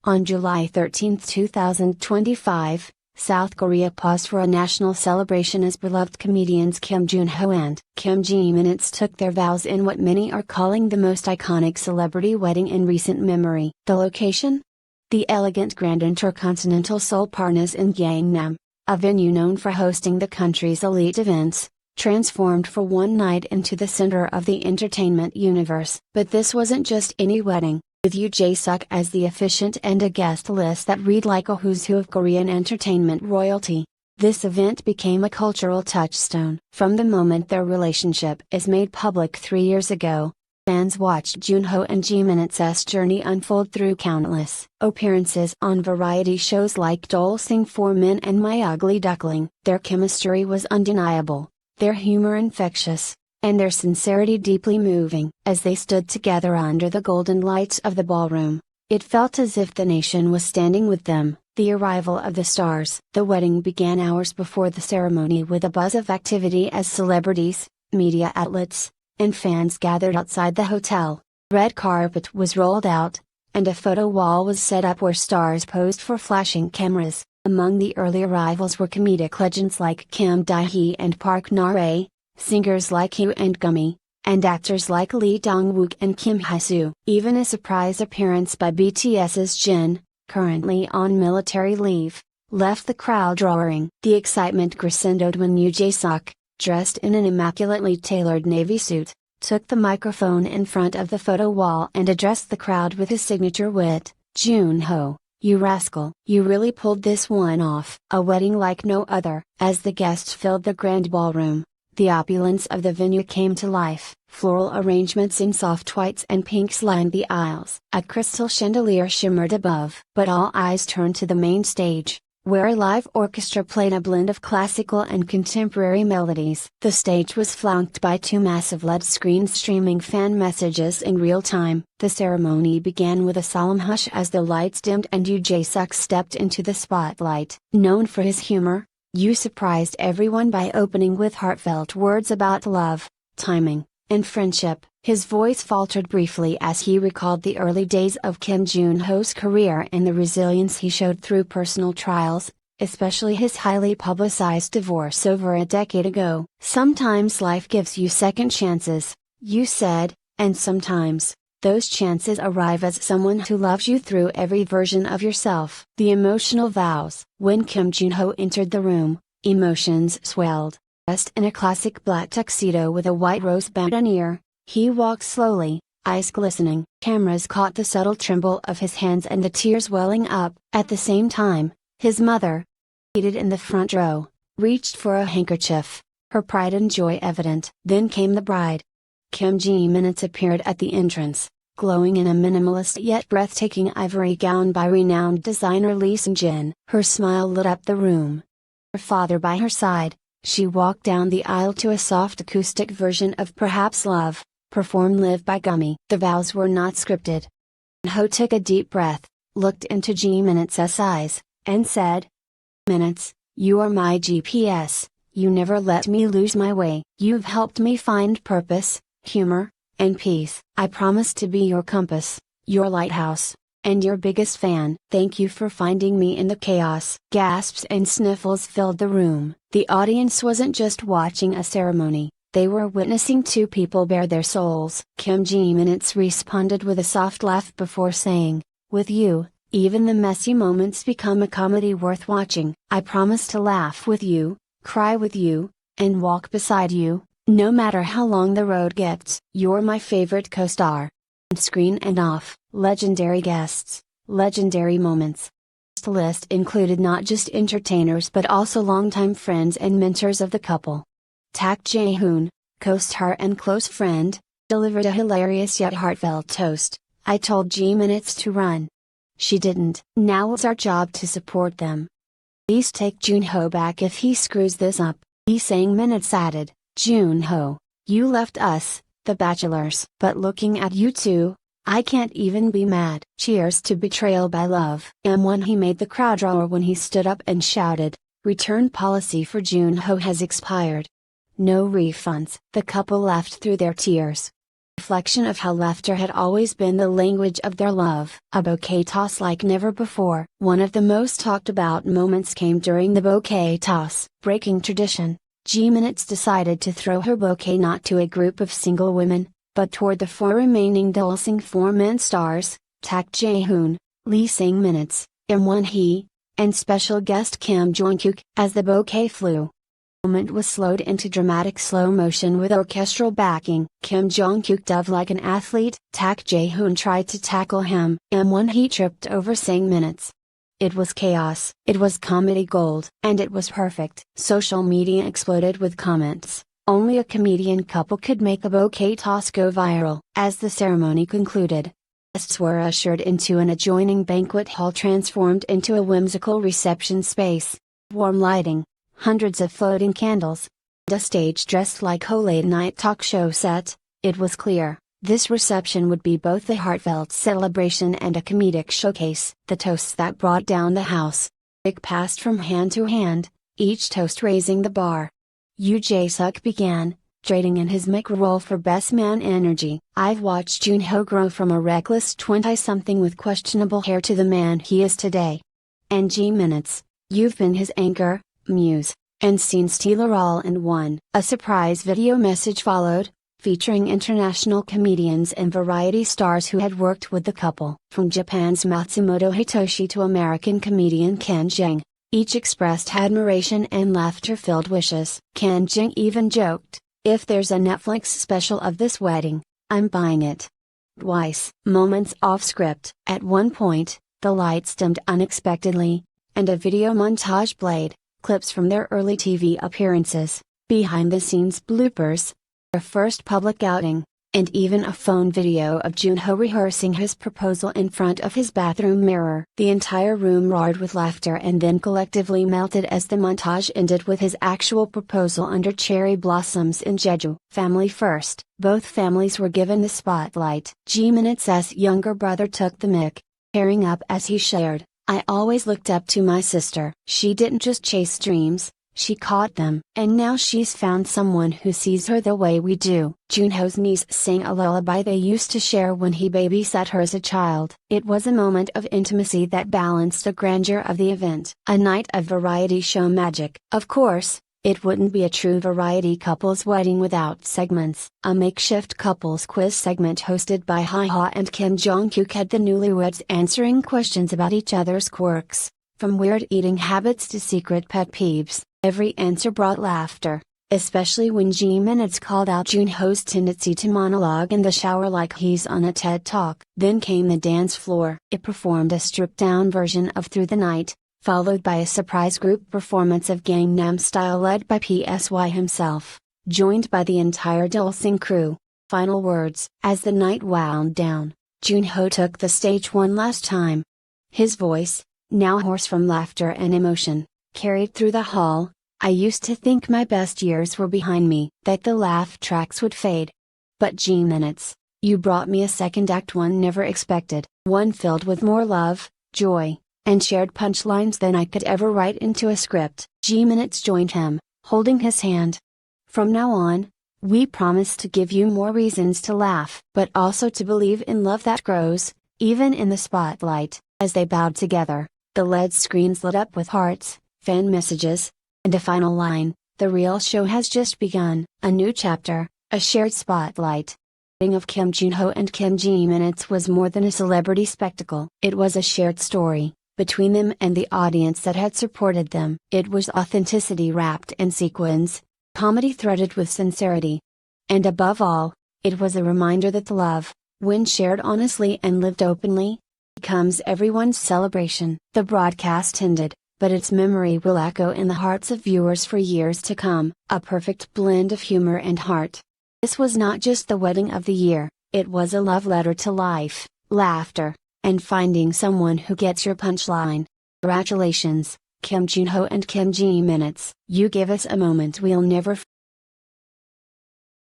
On July 13, 2025, South Korea paused for a national celebration as beloved comedians Jun-ho and Kim Ji-minutes took their vows in what many are calling the most iconic celebrity wedding in recent memory. The location? The elegant Grand Intercontinental Seoul Parnas in Gangnam, a venue known for hosting the country's elite events, transformed for one night into the center of the entertainment universe. But this wasn't just any wedding. With Yoo Jae-suk as the officiant and a guest list that read like a who's who of Korean entertainment royalty, this event became a cultural touchstone. From the moment their relationship is made public 3 years ago, fans watched Jun-ho and Ji-minutes' journey unfold through countless appearances on variety shows like Dole Sing for Men and My Ugly Duckling. Their chemistry was undeniable, their humor infectious, and their sincerity deeply moving. As they stood together under the golden lights of the ballroom, it felt as if the nation was standing with them. The arrival of the stars. The wedding began hours before the ceremony with a buzz of activity as celebrities, media outlets, and fans gathered outside the hotel. Red carpet was rolled out, and a photo wall was set up where stars posed for flashing cameras. Among the early arrivals were comedic legends like Kim Dae-hee and Park Na-rae, singers like Yoo and Gummy, and actors like Lee Dong-wook and Kim Hae-soo. Even a surprise appearance by BTS's Jin, currently on military leave, left the crowd roaring. The excitement crescendoed when Yoo Jae-suk, dressed in an immaculately tailored navy suit, took the microphone in front of the photo wall and addressed the crowd with his signature wit. "Jun-ho, you rascal. You really pulled this one off." A wedding like no other. As the guests filled the grand ballroom, the opulence of the venue came to life. Floral arrangements in soft whites and pinks lined the aisles. A crystal chandelier shimmered above. But all eyes turned to the main stage, where a live orchestra played a blend of classical and contemporary melodies. The stage was flanked by two massive LED screens streaming fan messages in real time. The ceremony began with a solemn hush as the lights dimmed and Yoo Jae-suk stepped into the spotlight. Known for his humor, Yoo surprised everyone by opening with heartfelt words about love, timing, and friendship. His voice faltered briefly as he recalled the early days of Kim Jun-ho's career and the resilience he showed through personal trials, especially his highly publicized divorce over a decade ago. "Sometimes life gives you second chances," Yoo said, "and sometimes, those chances arrive as someone who loves you through every version of yourself." The emotional vows. When Kim Jun-ho entered the room, emotions swelled. Dressed in a classic black tuxedo with a white rose boutonniere, he walked slowly, eyes glistening. Cameras caught the subtle tremble of his hands and the tears welling up. At the same time, his mother, seated in the front row, reached for a handkerchief, her pride and joy evident. Then came the bride. Kim Ji-minutes appeared at the entrance, glowing in a minimalist yet breathtaking ivory gown by renowned designer Lee Seung-jin. Her smile lit up the room. Her father by her side, she walked down the aisle to a soft acoustic version of Perhaps Love, performed live by Gummy. The vows were not scripted. Ho took a deep breath, looked into Ji-minutes' eyes, and said, "Minutes, you are my GPS, you never let me lose my way. You've helped me find purpose, humor, and peace. I promise to be your compass, your lighthouse, and your biggest fan. Thank you for finding me in the chaos." Gasps and sniffles filled the room. The audience wasn't just watching a ceremony, they were witnessing two people bare their souls. Kim Ji-minutes responded with a soft laugh before saying, "With you, even the messy moments become a comedy worth watching. I promise to laugh with you, cry with you, and walk beside you, no matter how long the road gets." You're my favorite co-star. Screen and off. Legendary guests, legendary moments. The list included not just entertainers but also longtime friends and mentors of the couple. Tak Jae-hoon, co-star and close friend, delivered a hilarious yet heartfelt toast. "I told Ji-minutes to run. She didn't. Now it's our job to support them. Please take Jun-ho back if he screws this up." Lee Sang-minutes added, "Jun-ho, you left us, the bachelors. But looking at you two, I can't even be mad." Cheers to betrayal by love. M1 He made the crowd roar when he stood up and shouted, "Return policy for Jun-ho has expired. No refunds." The couple laughed through their tears. reflection of how laughter had always been the language of their love. A bouquet toss like never before. One of the most talked about moments came during the bouquet toss. Breaking tradition, G-Minutes decided to throw her bouquet not to a group of single women, but toward the four remaining Dulcing four-man stars, Tak Jae-hoon, Lee Sang-minutes, Im Won-hee, and special guest Kim Jong-kook. As the bouquet flew, the moment was slowed into dramatic slow motion with orchestral backing. Kim Jong-kook dove like an athlete. Tak Jae-hoon tried to tackle him. Im Won-hee tripped over Sang-minutes. It was chaos. It was comedy gold. And it was perfect. Social media exploded with comments. Only a comedian couple could make a bouquet toss go viral. As the ceremony concluded, guests were ushered into an adjoining banquet hall transformed into a whimsical reception space. Warm lighting, hundreds of floating candles, and a stage dressed like a late-night talk show set. It was clear, this reception would be both a heartfelt celebration and a comedic showcase. The toasts that brought down the house. It passed from hand to hand, each toast raising the bar. Yoo Jae-suk began, trading in his mic role for best man energy. I've watched Jun-ho grow from a reckless 20-something with questionable hair to the man he is today. And G-Minutes, you've been his anchor, muse, and scene stealer all in one. A surprise video message followed, featuring international comedians and variety stars who had worked with the couple. From Japan's Matsumoto Hitoshi to American comedian Ken Jeong, each expressed admiration and laughter-filled wishes. Ken Jeong even joked, "If there's a Netflix special of this wedding, I'm buying it." Twice. Moments off script. At one point, the lights dimmed unexpectedly, and a video montage played, clips from their early TV appearances, behind-the-scenes bloopers, their first public outing, and even a phone video of Jun-ho rehearsing his proposal in front of his bathroom mirror. The entire room roared with laughter and then collectively melted as the montage ended with his actual proposal under cherry blossoms in Jeju. Family first. Both families were given the spotlight. G-Minutes' younger brother took the mic, tearing up as he shared, "I always looked up to my sister. She didn't just chase dreams, she caught them. And now she's found someone who sees her the way we do." Jun-ho's niece sang a lullaby they used to share when he babysat her as a child. It was a moment of intimacy that balanced the grandeur of the event. A night of variety show magic. Of course, it wouldn't be a true variety couples wedding without segments. A makeshift couples quiz segment hosted by Ha and Kim Jong-kook had the newlyweds answering questions about each other's quirks, from weird eating habits to secret pet peeves. Every answer brought laughter, especially when G-Minutes called out Jun-ho's tendency to monologue in the shower like he's on a TED Talk. Then came the dance floor. It performed a stripped-down version of Through the Night, followed by a surprise group performance of Gangnam Style led by PSY himself, joined by the entire Dulcing crew. Final words. As the night wound down, Jun-ho took the stage one last time. His voice, now hoarse from laughter and emotion, carried through the hall. "I used to think my best years were behind me, that the laugh tracks would fade. But G-Minutes, you brought me a second act one never expected, one filled with more love, joy, and shared punchlines than I could ever write into a script." G-Minutes joined him, holding his hand. "From now on, we promise to give you more reasons to laugh, but also to believe in love that grows, even in the spotlight." As they bowed together, the LED screens lit up with hearts, fan messages, and a final line, "The real show has just begun." A new chapter, a shared spotlight. The wedding of Kim Jun-ho and Kim G-Minutes was more than a celebrity spectacle. It was a shared story, between them and the audience that had supported them. It was authenticity wrapped in sequins, comedy threaded with sincerity. And above all, it was a reminder that the love, when shared honestly and lived openly, becomes everyone's celebration. The broadcast ended, but its memory will echo in the hearts of viewers for years to come, a perfect blend of humor and heart. This was not just the wedding of the year, it was a love letter to life, laughter, and finding someone who gets your punchline. Congratulations, Kim Jun-ho and Kim G-Minutes. You gave us a moment we'll never forget.